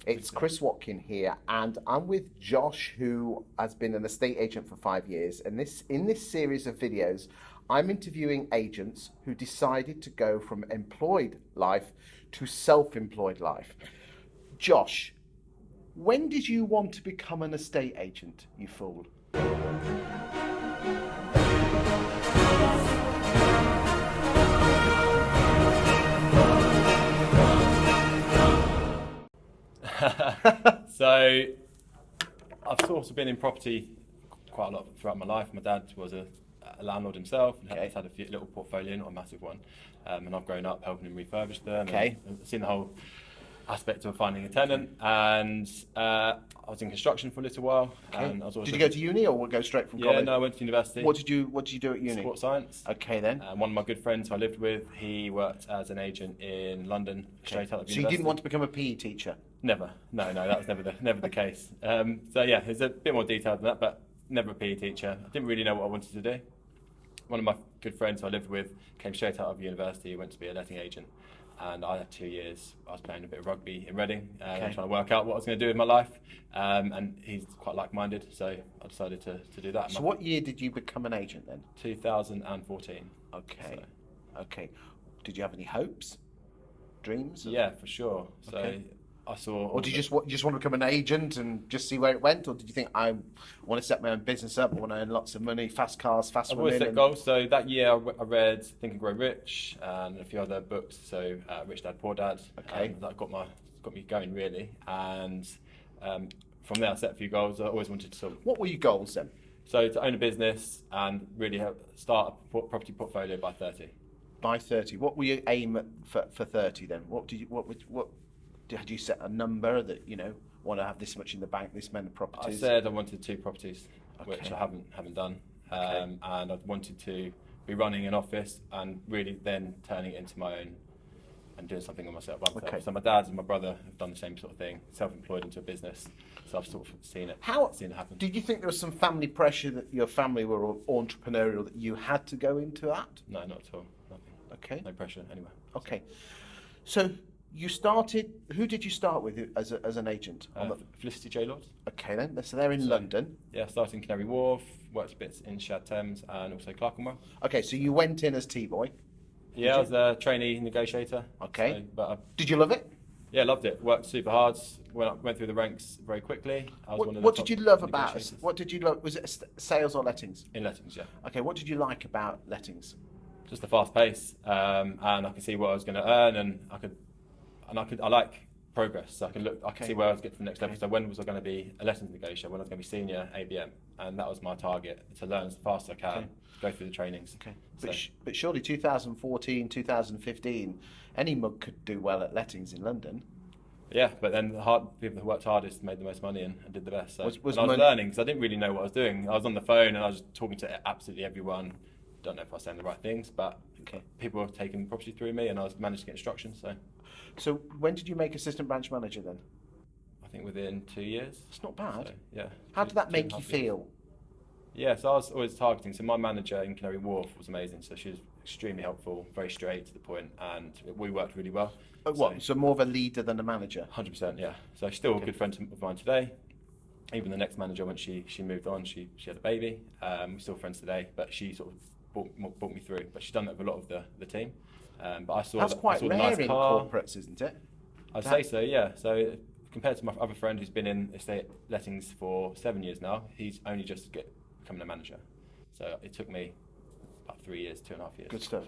It's Chris Watkin here, and I'm with Josh, who has been an estate agent for 5 years. And in this series of videos, I'm interviewing agents who decided to go from employed life to self-employed life. Josh, when did you want to become an estate agent, you fool? So I've sort of been in property quite a lot throughout my life. My dad was a landlord himself and he's had a few little portfolio, not a massive one. And I've grown up helping him refurbish them and seen the whole aspect of finding a tenant. And I was in construction for a little while. And I was Did you go to uni or go straight from college? Yeah, no, I went to university. What did you do at uni? Sports science. Okay then. One of my good friends who I lived with, he worked as an agent in London straight out of university. So you didn't want to become a PE teacher? Never. No, that was never the case. So yeah, it's a bit more detailed than that, but never a PE teacher. I didn't really know what I wanted to do. One of my good friends who I lived with came straight out of university, went to be a letting agent, and I had 2 years. I was playing a bit of rugby in Reading, trying to work out what I was going to do with my life, and he's quite like-minded, so I decided to do that. So what year did you become an agent then? 2014. Okay. Okay. Did you have any hopes, dreams? Yeah, for sure. So I saw. Or did you just want to become an agent and just see where it went, or did you think I want to set my own business up, I want to earn lots of money, fast cars, fast women? I've always set goals. So that year I read Think and Grow Rich and a few other books. So Rich Dad Poor Dad. That got me going really. And from there I set a few goals. I always wanted to What were your goals then? So to own a business and really start a property portfolio by 30. By 30. What were your aim for 30 then? Had you set a number that, want to have this much in the bank, this many properties? I said I wanted 2 properties, which I haven't done. And I wanted to be running an office and really then turning it into my own and doing something on myself. So my dad and my brother have done the same sort of thing, self-employed into a business. So I've sort of seen it happen. Did you think there was some family pressure that your family were entrepreneurial, that you had to go into that? No, not at all. Nothing. Okay. No pressure anywhere. Okay. So you started, who did you start with as an agent? Felicity J. Lord. Okay then, so they're in London. Yeah, started in Canary Wharf, worked a bit in Shad Thames and also Clerkenwell. Okay, so you went in as T-boy. Yeah, I was a trainee negotiator. Okay. So, did you love it? Yeah, loved it. Worked super hard. Went through the ranks very quickly. What did you love about it? What did you love? Was it sales or lettings? In lettings, yeah. Okay, what did you like about lettings? Just the fast pace, and I could see what I was going to earn, and I like progress. So I could see where I was getting to the next level. So when was I going to be a lettings negotiator? When I was going to be senior ABM, and that was my target, to learn as fast as I can, go through the trainings. Okay. But surely 2014, 2015, any mug could do well at lettings in London. Yeah, but then the people who worked hardest made the most money and did the best. So I was money learning because I didn't really know what I was doing. I was on the phone and I was talking to absolutely everyone. Don't know if I was saying the right things, but people were taking property through me, and I was managed to get instructions. So when did you make assistant branch manager then? I think within 2 years. It's not bad. So, yeah. How did that make you feel? Yeah, so I was always targeting. So my manager in Canary Wharf was amazing. So she was extremely helpful, very straight to the point, and we worked really well. So more of a leader than a manager? 100%, yeah. So she's still a good friend of mine today. Even the next manager, when she moved on, she had a baby. We're still friends today, but she sort of brought me through. But she's done that with a lot of the team. But I saw that's quite rare nice in corporates, isn't it? I'd say so, yeah. So compared to my other friend who's been in estate lettings for 7 years now, he's only just becoming a manager. So it took me about 3 years, 2.5 years. Good stuff.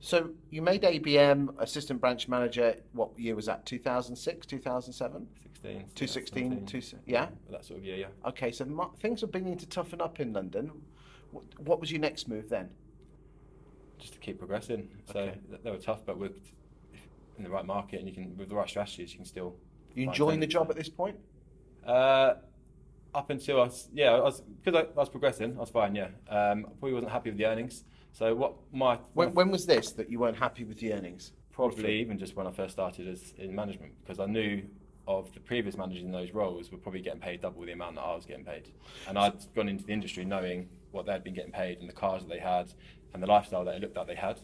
So you made ABM, assistant branch manager, what year was that, 2006, 2007? 2016, yeah? That sort of year, yeah. Okay, so things were beginning to toughen up in London. What was your next move then? Just to keep progressing. So they were tough, but in the right market and with the right strategies, you can still... You enjoying the job at this point? Up until because I was progressing, I was fine, yeah. I probably wasn't happy with the earnings. So when was this that you weren't happy with the earnings? Probably even just when I first started in management, because I knew of the previous managers in those roles were probably getting paid double the amount that I was getting paid. And I'd gone into the industry knowing what they'd been getting paid and the cars that they had and the lifestyle that it looked like they had.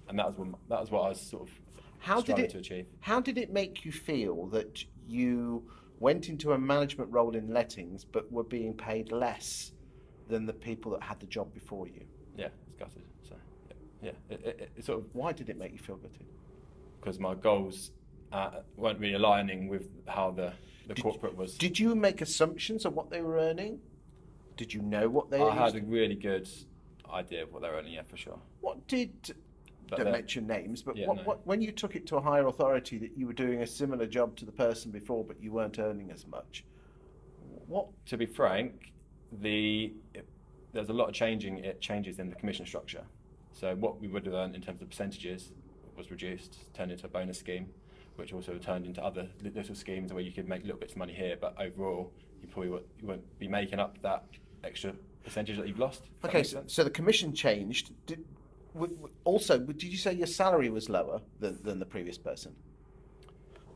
And that was what I was sort of striving to achieve. How did it make you feel that you went into a management role in lettings, but were being paid less than the people that had the job before you. Yeah, it's gutted. So yeah, it sort of, Why did it make you feel gutted? because my goals weren't really aligning with how the corporate was. Did you make assumptions of what they were earning? Did you know what they? I had a really good idea of what they were earning, yeah, for sure. What did? But Don't mention names, but Yeah, what, no. what when you took it to a higher authority that you were doing a similar job to the person before, but you weren't earning as much? What? To be frank, there's a lot of changes in the commission structure. So what we would have earned in terms of percentages was reduced, turned into a bonus scheme, which also turned into other little schemes where you could make little bits of money here, but overall you won't be making up that extra percentage that you've lost. Okay, so the commission changed. Also, did you say your salary was lower than the previous person?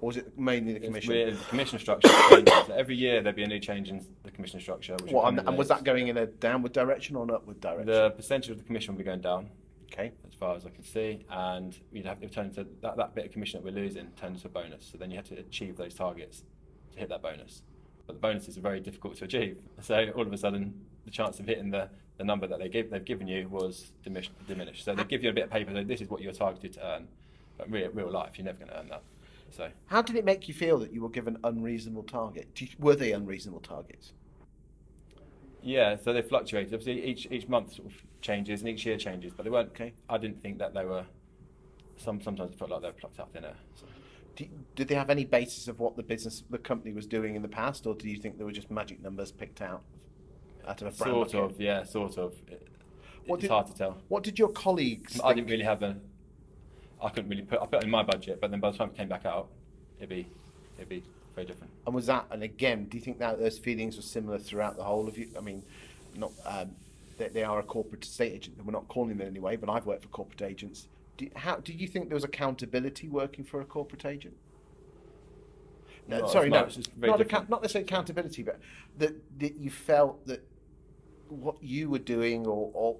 Or was it mainly the commission? The commission structure changes. So every year there'd be a new change in the commission structure. Which And was that going in a downward direction or an upward direction? The percentage of the commission would be going down. Okay. As far as I can see, and it turned into that bit of commission that we're losing turned into a bonus. So then you had to achieve those targets to hit that bonus. But the bonuses are very difficult to achieve. So all of a sudden, the chance of hitting the number that they've given you was diminished. So they give you a bit of paper that this is what you're targeted to earn, but real life, you're never going to earn that. So how did it make you feel that you were given unreasonable targets? Were they unreasonable targets? Yeah, so they fluctuated. Obviously, each month sort of changes and each year changes, but they weren't. Okay. I didn't think that they were. Sometimes it felt like they were plucked out of thin air. So. Did they have any basis of what the company was doing in the past, or do you think they were just magic numbers picked out of a brand? Sort of, yeah, sort of. It's hard to tell. What did your colleagues I didn't really have I couldn't really I put it in my budget, but then by the time it came back out, it'd be very different. And was that, and again, do you think that those feelings were similar throughout the whole of you? I mean, not they are a corporate estate agent, and we're not calling them in any way, but I've worked for corporate agents. Do you think there was accountability working for a corporate agent? No, Not sorry, as no, much, it's very different. not necessarily accountability, but that you felt that what you were doing, or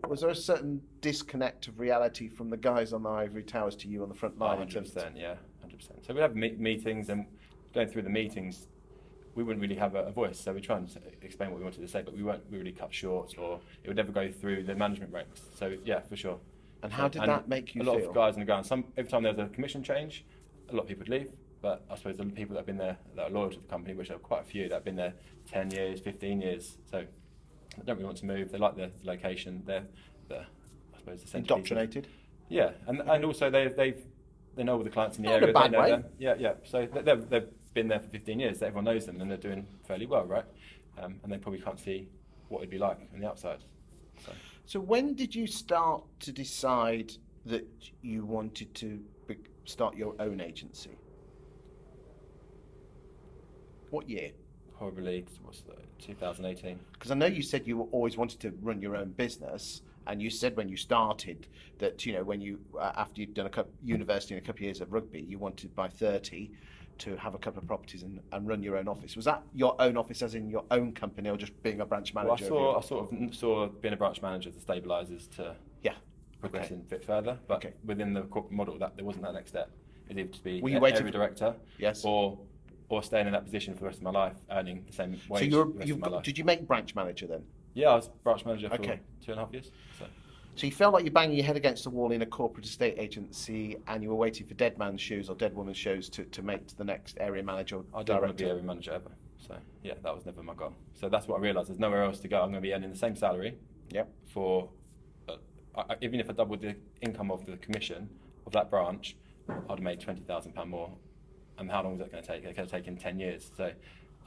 was there a certain disconnect of reality from the guys on the ivory towers to you on the front line? 100%, yeah, 100%. So we'd have meetings, and going through the meetings, we wouldn't really have a voice. So we try and explain what we wanted to say, but we weren't really cut short, or it would never go through the management ranks. So yeah, for sure. And how did that make you feel? A lot of guys on the ground. Every time there was a commission change, a lot of people would leave. But I suppose the people that have been there, that are loyal to the company, which are quite a few, that have been there 10 years, 15 years. So they don't really want to move. They like the location. They're I suppose, the centre. Indoctrinated? Yeah, and also they know all the clients in the Not in area. a bad they know way. them. Yeah. So they've been there for 15 years. So everyone knows them, and they're doing fairly well, right? And they probably can't see what it'd be like on the outside. So when did you start to decide that you wanted to start your own agency? What year? Probably 2018. Because I know you said you always wanted to run your own business, and you said when you started that, you know, when you after you'd done university and a couple of years of rugby, you wanted by 30 to have a couple of properties and run your own office. Was that your own office, as in your own company, or just being a branch manager? Well, I sort of saw being a branch manager as the stabilisers to progress a bit further, but within the corporate model, that there wasn't that next step. It either to be area director, yes, or staying in that position for the rest of my life, earning the same wage. So did you make branch manager then? Yeah, I was branch manager for 2.5 years. So you felt like you're banging your head against the wall in a corporate estate agency, and you were waiting for dead man's shoes or dead woman's shoes to make to the next area manager or I don't want to be area manager ever. So yeah, that was never my goal. So that's what I realised. There's nowhere else to go. I'm going to be earning the same salary. Yep. For even if I doubled the income of the commission of that branch, I'd have made £20,000 more. And how long was that going to take? It could have taken 10 years. So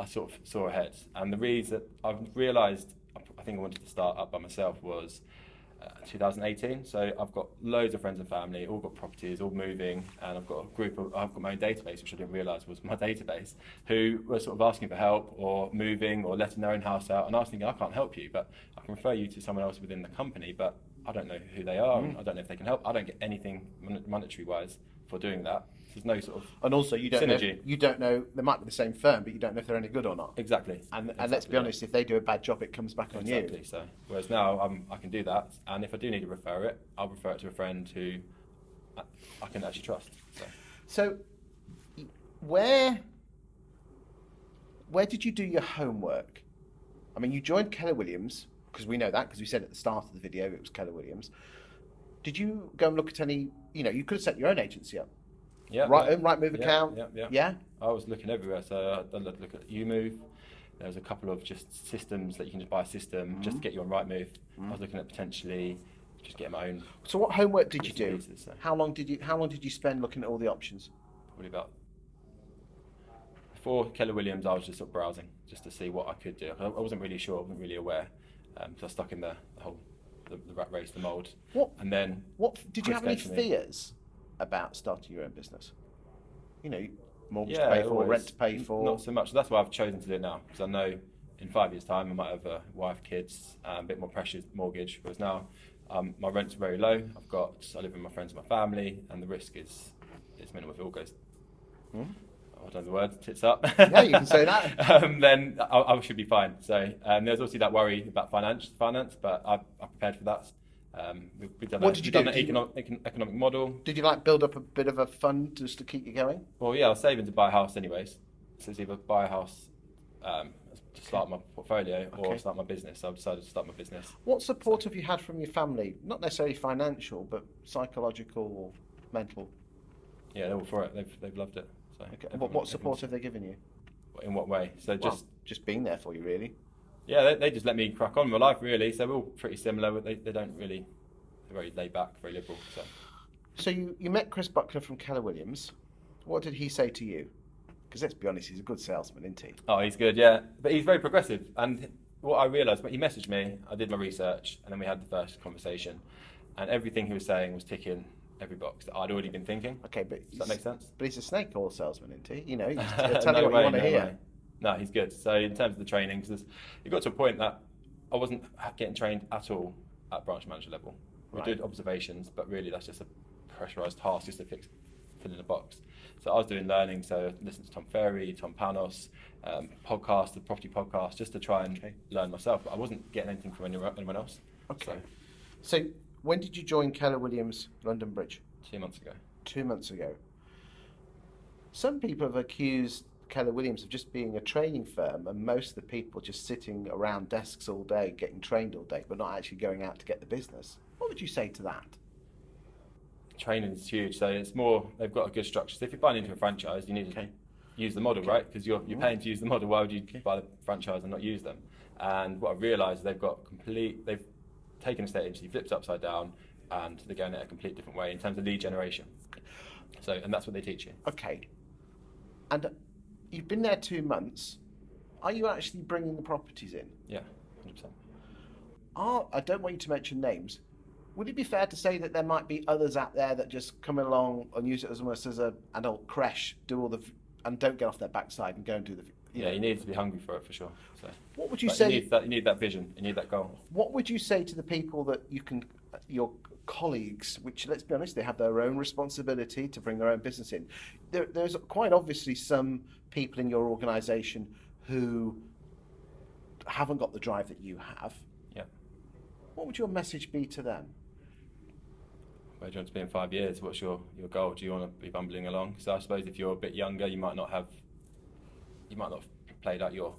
I sort of saw ahead. And the reason I've realised, I think I wanted to start up by myself was 2018. So I've got loads of friends and family, all got properties, all moving, and I've got my own database, which I didn't realise was my database, who were sort of asking for help or moving or letting their own house out. And I was thinking, I can't help you, but I can refer you to someone else within the company, but I don't know who they are. I don't know if they can help. I don't get anything monetary-wise for doing that. There's no sort of and also you don't synergy. You don't know, they might be the same firm, but you don't know if they're any good or not. Exactly. And let's be honest, if they do a bad job, it comes back on you. Exactly. So whereas now I can do that, and if I do need to refer it, I'll refer it to a friend who I can actually trust. So where where did you do your homework? I mean, you joined Keller Williams, because we know that, because we said at the start of the video it was Keller Williams. Did you go and look at any, you could have set your own agency up. Yeah. Right move account. Yeah. I was looking everywhere. So I done a look at UMove. There was a couple of just systems that you can just buy a system just to get you on Rightmove. I was looking at potentially just getting my own. So what homework did you do? Pieces, so. How long did you spend looking at all the options? Probably about. Before Keller Williams, I was just sort of browsing just to see what I could do. I wasn't really sure, I wasn't really aware. So I was stuck in the rat race, the mould. And then did you have any fears about starting your own business? Mortgage to pay for, always. rent to pay for. Not so much. That's why I've chosen to do it now, because I know in 5 years' time I might have a wife, kids, a bit more precious mortgage. Whereas now my rent's very low. I live with my friends and my family, and the risk is minimal. If it all goes, I don't know the word, tits up. Yeah, you can say that. Then I should be fine. So there's obviously that worry about finance, but I'm prepared for that. We've done What did you do? An economic model. Did you build up a bit of a fund just to keep you going? Well, yeah, I was saving to buy a house anyways. So it's either buy a house to start my portfolio or start my business. So I decided to start my business. What support have you had from your family? Not necessarily financial, but psychological or mental? Yeah, they're all for it. They've loved it. So what support have they given you? In what way? So just being there for you, really. Yeah, they just let me crack on with my life, really. So we're all pretty similar. They don't really, they're very laid back, very liberal. So you met Chris Buckner from Keller Williams. What did he say to you? Because let's be honest, he's a good salesman, isn't he? Oh, he's good, yeah. But he's very progressive. And what I realised, when he messaged me, I did my research, and then we had the first conversation. And everything he was saying was ticking every box that I'd already been thinking. Okay, but does that make sense? But he's a snake oil salesman, isn't he? He'll tell you what you want to hear. Way. No, he's good. So in terms of the training, because it got to a point that I wasn't getting trained at all at branch manager level. We did observations, but really that's just a pressurised task just to fill in a box. So I was doing learning, so listening to Tom Ferry, Tom Panos, the property podcast, just to try and learn myself. But I wasn't getting anything from anyone else. Okay. So when did you join Keller Williams London Bridge? 2 months ago. 2 months ago. Some people have accused Keller Williams of just being a training firm, and most of the people just sitting around desks all day, getting trained all day, but not actually going out to get the business. What would you say to that? Training is huge, so it's more, they've got a good structure. So if you're buying into a franchise, you need to use the model, right? Because you're paying to use the model. Why would you buy the franchise and not use them? And what I've realised, they've taken a estate agency, flipped upside down, and they're going at a complete different way in terms of lead generation. And that's what they teach you. Okay. And you've been there 2 months. Are you actually bringing the properties in? Yeah, 100%. I don't want you to mention names. Would it be fair to say that there might be others out there that just come along and use it as almost as an adult creche, and don't get off their backside and go and do the... You need to be hungry for it, for sure. So, what would you say? You need that vision, you need that goal. What would you say to the people that your colleagues, which, let's be honest, they have their own responsibility to bring their own business in. There's quite obviously some people in your organisation who haven't got the drive that you have. Yeah. What would your message be to them? Where do you want to be in 5 years? What's your goal? Do you want to be bumbling along? So I suppose if you're a bit younger, you might not have played out your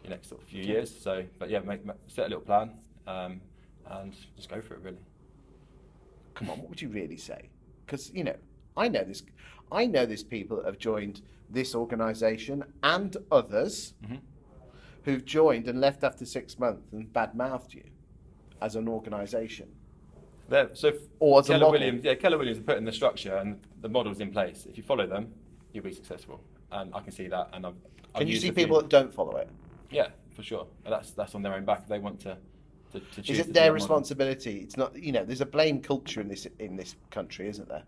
next sort of few years. So, but yeah, set a little plan and just go for it, really. Come on, what would you really say? Because I know there's people that have joined this organisation and others who've joined and left after 6 months and bad-mouthed you as an organisation. Or as Keller Williams, Keller Williams are putting the structure and the models in place. If you follow them, you'll be successful, and I can see that. And can you see people that don't follow it? Yeah, for sure. And that's on their own back. If they want to choose. Is it their responsibility? It's not. There's a blame culture in this country, isn't there?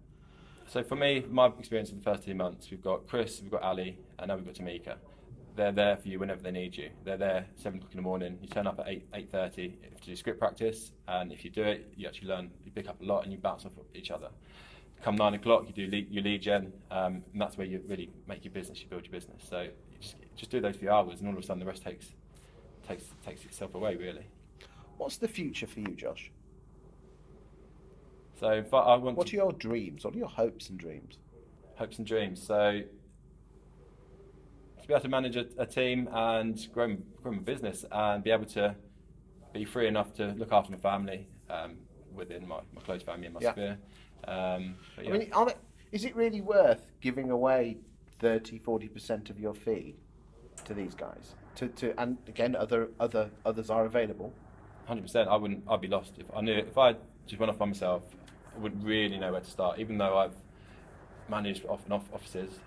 So for me, my experience in the first 2 months, we've got Chris, we've got Ali, and now we've got Tamika. They're there for you whenever they need you. They're there 7 o'clock in the morning. You turn up at 8:30 to do script practice, and if you do it, you actually learn. You pick up a lot, and you bounce off each other. Come 9 o'clock, you do your lead gen, and that's where you really make your business. You build your business. So you just do those few hours, and all of a sudden the rest takes itself away, really. What's the future for you, Josh? So if I want. What are your dreams? What are your hopes and dreams? Hopes and dreams. So be able to manage a team and grow my business and be able to be free enough to look after my family within my close family and my sphere. But yeah. I mean, is it really worth giving away 30-40% of your fee to these guys? And again, others are available. 100%. I'd be lost if I just went off by myself. I wouldn't really know where to start. Even though I've managed off and off offices,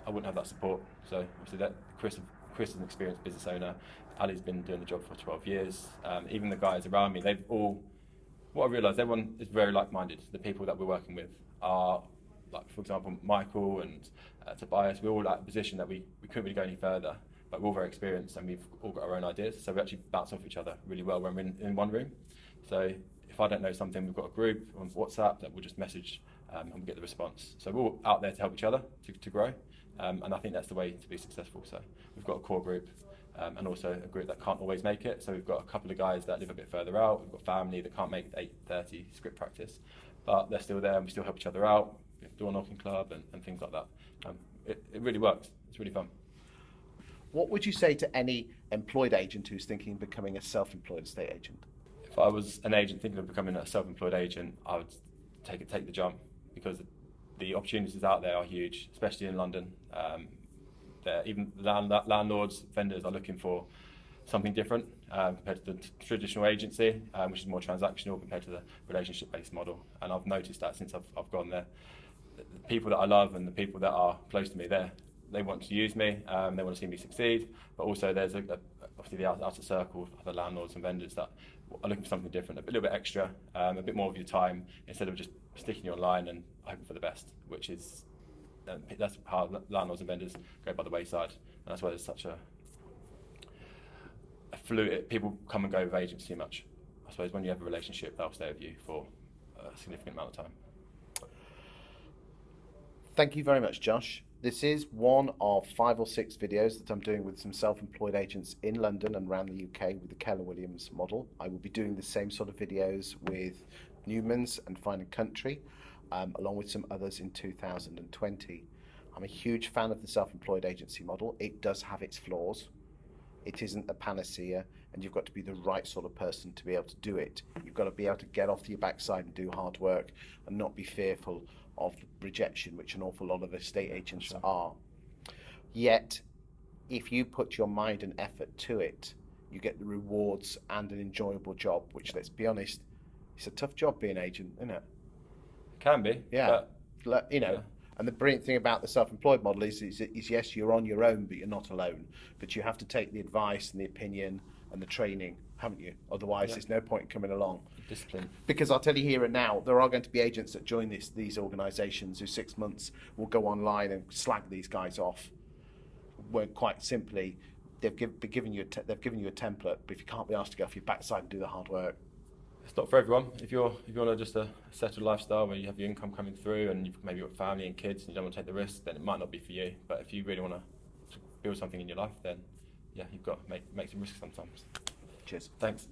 I wouldn't have that support. So obviously, that Chris is an experienced business owner. Ali's been doing the job for 12 years. Even the guys around me, they've all. What I realised, everyone is very like-minded. The people that we're working with are, like, for example, Michael and Tobias. We're all at a position that we couldn't really go any further, but we're all very experienced and we've all got our own ideas. So we actually bounce off each other really well when we're in one room. So if I don't know something, we've got a group on WhatsApp that we'll just message and we get the response. So we're all out there to help each other to grow, and I think that's the way to be successful. So we've got a core group. And also a group that can't always make it. So we've got a couple of guys that live a bit further out. We've got family that can't make 8:30 script practice, but they're still there and we still help each other out. We have a door knocking club and things like that. It really works. It's really fun. What would you say to any employed agent who's thinking of becoming a self-employed estate agent? If I was an agent thinking of becoming a self-employed agent, I would take the jump, because the opportunities out there are huge, especially in London. Even landlords, vendors are looking for something different compared to the traditional agency, which is more transactional compared to the relationship-based model. And I've noticed that since I've gone there. The people that I love and the people that are close to me, they want to use me, they want to see me succeed, but also there's obviously the outer circle of the landlords and vendors that are looking for something different, a little bit extra, a bit more of your time, instead of just sticking you online and hoping for the best, which is that's how landlords and vendors go by the wayside, and that's why there's such a fluid. People come and go with agents too much. I suppose when you have a relationship, they'll stay with you for a significant amount of time. Thank you very much, Josh. This is one of 5 or 6 videos that I'm doing with some self-employed agents in London and around the UK with the Keller Williams model. I will be doing the same sort of videos with Newman's and Fine & Country, along with some others in 2020. I'm a huge fan of the self-employed agency model. It does have its flaws. It isn't a panacea, and you've got to be the right sort of person to be able to do it. You've got to be able to get off your backside and do hard work and not be fearful of rejection, which an awful lot of estate agents are. Yet, if you put your mind and effort to it, you get the rewards and an enjoyable job, which, let's be honest, it's a tough job being an agent, isn't it? Can be. Yeah. You know, and the brilliant thing about the self-employed model is yes, you're on your own, but you're not alone. But you have to take the advice and the opinion and the training, haven't you? Otherwise, there's no point in coming along. Discipline. Because I'll tell you here and now, there are going to be agents that join these organisations who 6 months will go online and slag these guys off. Where quite simply, they've given you a template, but if you can't be asked to go off your backside and do the hard work, it's not for everyone. If you want just a settled lifestyle where you have your income coming through and you've maybe got family and kids and you don't want to take the risk, then it might not be for you. But if you really want to build something in your life, then yeah, you've got to make some risks sometimes. Cheers. Thanks.